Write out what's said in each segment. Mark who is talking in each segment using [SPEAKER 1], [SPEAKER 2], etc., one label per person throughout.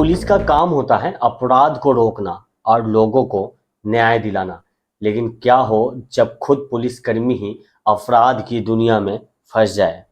[SPEAKER 1] Police का काम होता है अपराध को रोकना और लोगों को न्याय दिलाना। लेकिन क्या हो जब खुद पुलिसकर्मी ही अपराध की दुनिया में फंस जाए।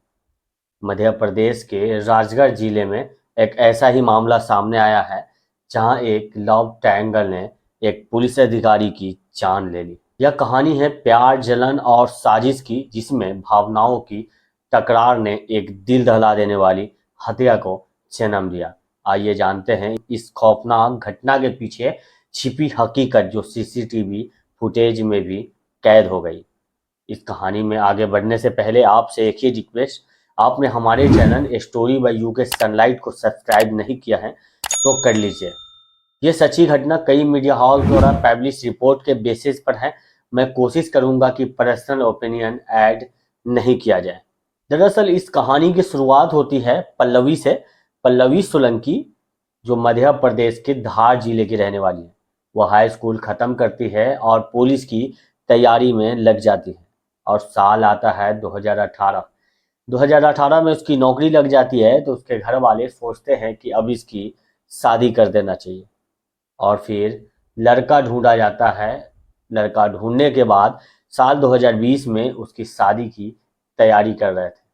[SPEAKER 1] मध्य प्रदेश के राजगढ़ जिले में एक ऐसा ही मामला सामने आया है, जहां एक लव ट्रायंगल ने एक पुलिस अधिकारी की जान ले ली। यह कहानी है प्यार, जलन और साजिश की, जिसमें भावनाओं की टकरार ने एक दिल दहला देने वाली हत्या को जन्म दिया। आइए जानते हैं इस खौफनाक घटना के पीछे छिपी हकीकत, जो सीसीटीवी फुटेज में भी कैद हो गई। इस कहानी में आगे बढ़ने से पहले आपसे एक ही रिक्वेस्ट, आपने हमारे channel story by UK sunlight को सब्सक्राइब नहीं किया है तो कर लीजिए। ये सच्ची घटना कई मीडिया हाउस द्वारा पब्लिश रिपोर्ट के बेसिस पर है। मैं कोशिश करूंगा कि पर्सनल ओपिनियन ऐड नहीं किया जाए। दरअसल इस कहानी की शुरुआत होती है पल्लवी से। पल्लवी सोलंकी, जो मध्य प्रदेश के धार जिले की रहने वाली है, वह हाई स्कूल खत्म करती है और पुलिस की तैयारी में लग जाती है। और साल आता है 2018। 2018 में उसकी नौकरी लग जाती है तो उसके घर वाले सोचते हैं कि अब इसकी शादी कर देना चाहिए। और फिर लड़का ढूंढा जाता है। लड़का ढूंढने के बाद साल 2020 में उसकी शादी की तैयारी कर रहे थे,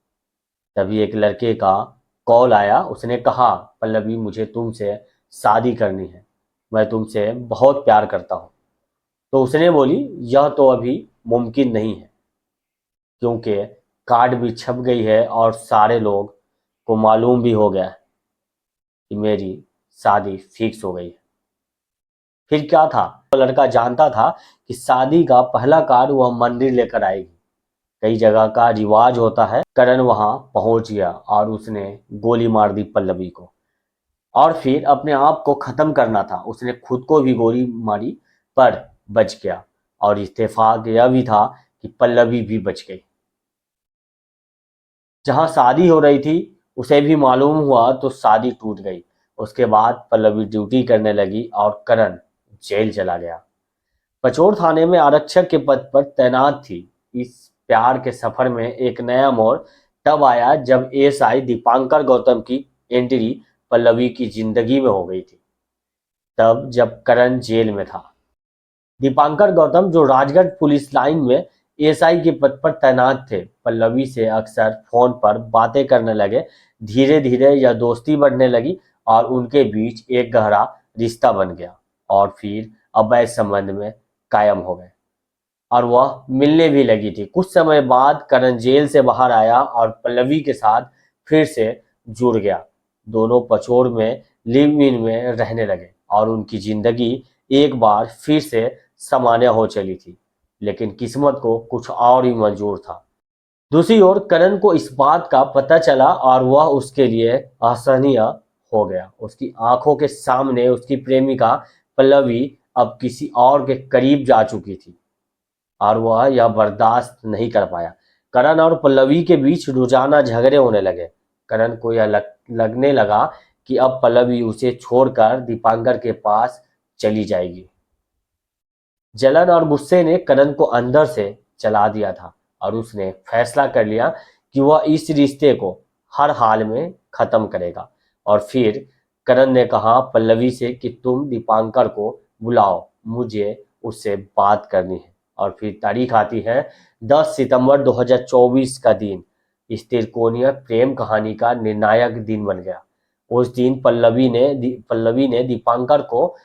[SPEAKER 1] तभी एक लड़के का कॉल आया। उसने कहा, पल्लवी मुझे तुमसे शादी करनी है, मैं तुमसे बहुत प्यार करता हूँ। तो उसने बोली, यह तो अभी मुमकिन नहीं है, क्योंकि कार्ड भी छप गई है और सारे लोग को मालूम भी हो गया है कि मेरी शादी फिक्स हो गई है। फिर क्या था, वो लड़का जानता था कि शादी का पहला कार्ड वह मंदिर लेकर आएगी। कई जगह का रिवाज होता है। करण वहां पहुंच गया और उसने गोली मार दी पल्लवी को। और फिर अपने आप को खत्म करना था, उसने खुद को भी गोली मारी, पर बच गया। और इत्तेफाक यह भी था कि पल्लवी भी बच गई। जहां शादी हो रही थी उसे भी मालूम हुआ तो शादी टूट गई। उसके बाद पल्लवी ड्यूटी करने लगी और करण जेल चला गया। पचोर थाने में आरक्षक के पद पर तैनात थी। इस प्यार के सफर में एक नया मोड़ तब आया जब एएसआई दीपांकर गौतम की एंट्री पल्लवी की जिंदगी में हो गई थी, तब जब करण जेल में था। दीपांकर गौतम, जो राजगढ़ पुलिस लाइन में एएसआई के पद पर तैनात थे, पल्लवी से अक्सर फोन पर बातें करने लगे। धीरे धीरे यह दोस्ती बढ़ने लगी और उनके बीच एक गहरा रिश्ता बन गया और फिर अवैध संबंध में कायम हो गए और वह मिलने भी लगी थी। कुछ समय बाद करण जेल से बाहर आया और पल्लवी के साथ फिर से जुड़ गया। दोनों पचोर में लिव इन में रहने लगे और उनकी जिंदगी एक बार फिर से सामान्य हो चली थी। लेकिन किस्मत को कुछ और ही मंजूर था। दूसरी ओर करण को इस बात का पता चला और वह उसके लिए असहनीय हो गया। उसकी आंखों के सामने उसकी प्रेमिका पल्लवी अब किसी और के करीब जा चुकी थी और वह यह बर्दाश्त नहीं कर पाया। करण और पल्लवी के बीच रोजाना झगड़े होने लगे। करण को यह लगने लगा कि अब पल्लवी उसे छोड़कर दीपांकर के पास चली जाएगी। जलन और गुस्से ने करण को अंदर से जला दिया था और उसने फैसला कर लिया कि वह इस रिश्ते को हर हाल में खत्म करेगा। और फिर करण ने कहा पल्लवी से कि तुम दीपांकर को बुलाओ, मुझे उससे बात करनी है। और फिर तारीख आती है 10 सितंबर 2024 का दिन। इस तिरकोणीय प्रेम कहानी का निर्णायक दिन बन गया। उस दिन पल्लवी ने दीपांकर को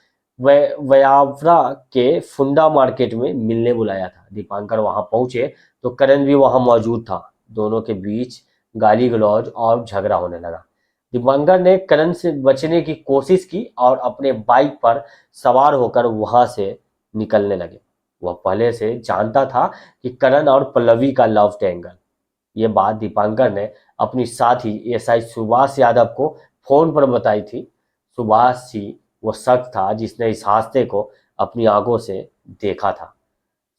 [SPEAKER 1] व्यावरा के फुंडा मार्केट में मिलने बुलाया था। दीपांकर वहां पहुंचे तो करण भी वहां मौजूद था। दोनों के बीच गाली गलौज और झगड़ा होने लगा। दीपांकर ने करण से बचने की कोशिश की और अपने बाइक पर सवार होकर वहां से निकलने लगे। वह पहले से जानता था कि करण और पल्लवी का लव ट्रायंगल। ये बात दीपांकर ने अपनी साथी एसआई सुभाष यादव को फोन पर बताई थी। सुभाष ही वो शख्स था जिसने इस हादसे को अपनी आंखों से देखा था।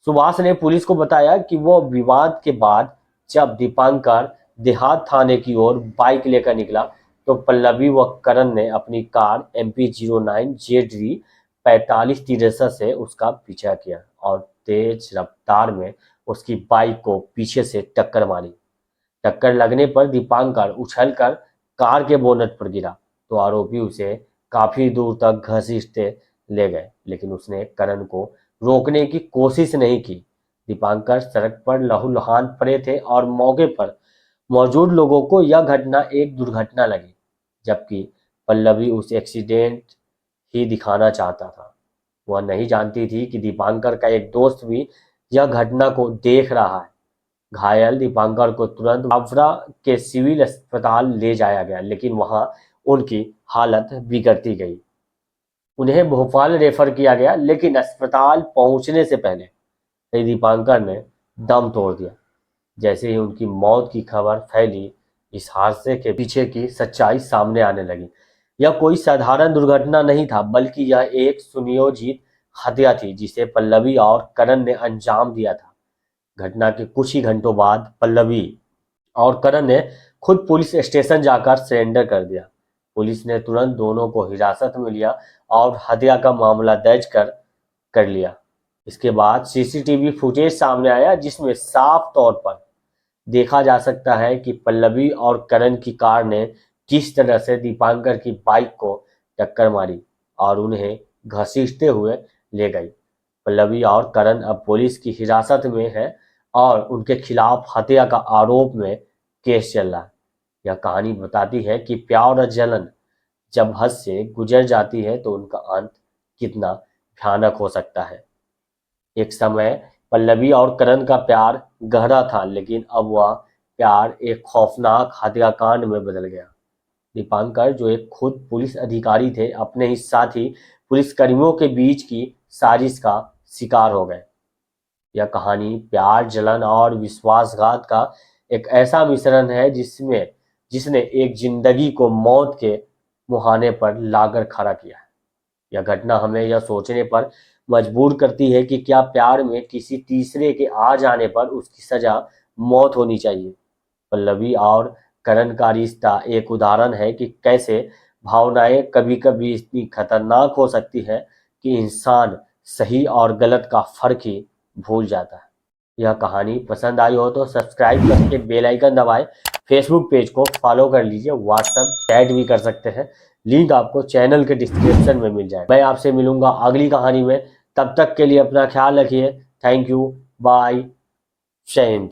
[SPEAKER 1] सुभाष ने पुलिस को बताया कि वो विवाद के बाद जब दीपांकर देहात थाने की ओर बाइक लेकर निकला तो पल्लवी व करण ने अपनी कार MP09 JD 4563 से उसका पीछा किया और तेज रफ्तार में उसकी बाइक को पीछे से टक्कर मारी। टक्कर लगने पर दीपांकर उछलकर कार के बोनट पर गिरा तो आरोपी उसे काफी दूर तक घसीटते ले गए, लेकिन उसने करण को रोकने की कोशिश नहीं की। दीपांकर सड़क पर लहूलुहान पड़े थे और मौके पर मौजूद लोगों को यह घटना एक दुर्घटना लगी, जबकि पल्लवी उस एक्सीडेंट ही दिखाना चाहता था। वह नहीं जानती थी कि दीपांकर का एक दोस्त भी यह घटना को देख रहा है। घायल दीपांकर को तुरंत बावरा के सिविल अस्पताल ले जाया गया, लेकिन वहां उनकी हालत बिगड़ती गई। उन्हें भोपाल रेफर किया गया, लेकिन अस्पताल पहुंचने से पहले दीपांकर ने दम तोड़ दिया। जैसे ही उनकी मौत की खबर फैली, इस हादसे के पीछे की सच्चाई सामने आने लगी। यह कोई साधारण दुर्घटना नहीं था, बल्कि यह एक सुनियोजित हत्या थी जिसे पल्लवी और करण ने अंजाम दिया था। घटना के कुछ ही घंटों बाद पल्लवी और करण ने खुद पुलिस स्टेशन जाकर सरेंडर कर दिया। पुलिस ने तुरंत दोनों को हिरासत में लिया और हत्या का मामला दर्ज कर लिया। इसके बाद सीसीटीवी फुटेज सामने आया, जिसमें साफ तौर पर देखा जा सकता है कि पल्लवी और करण की कार ने किस तरह से दीपांकर की बाइक को टक्कर मारी और उन्हें घसीटते हुए ले गई। पल्लवी और करण अब पुलिस की हिरासत में है और उनके खिलाफ हत्या का आरोप में केस चल रहा है। यह कहानी बताती है कि प्यार और जलन जब हद से गुजर जाती है तो उनका अंत कितना भयानक हो सकता है। एक समय पल्लवी और करण का प्यार गहरा था, लेकिन अब वह प्यार एक खौफनाक हत्याकांड में बदल गया। दीपांकर, जो एक खुद पुलिस अधिकारी थे, अपने ही साथी पुलिसकर्मियों के बीच की साजिश का शिकार हो गए। यह कहानी प्यार, जलन और विश्वासघात का एक ऐसा मिश्रण है जिसने एक जिंदगी को मौत के मुहाने पर लाकर खड़ा किया है। यह घटना हमें यह सोचने पर मजबूर करती है कि क्या प्यार में किसी तीसरे के आ जाने पर उसकी सजा मौत होनी चाहिए। पल्लवी और करण का रिश्ता एक उदाहरण है कि कैसे भावनाएं कभी कभी इतनी खतरनाक हो सकती है कि इंसान सही और गलत का फर्क ही भूल जाता है। यह कहानी पसंद आई हो तो सब्सक्राइब करके बेल आइकन दबाएं। फेसबुक पेज को फॉलो कर लीजिए, व्हाट्सएप चैट भी कर सकते हैं। लिंक आपको चैनल के डिस्क्रिप्शन में मिल जाए। मैं आपसे मिलूंगा अगली कहानी में। तब तक के लिए अपना ख्याल रखिए। थैंक यू, बाय, जय हिंद।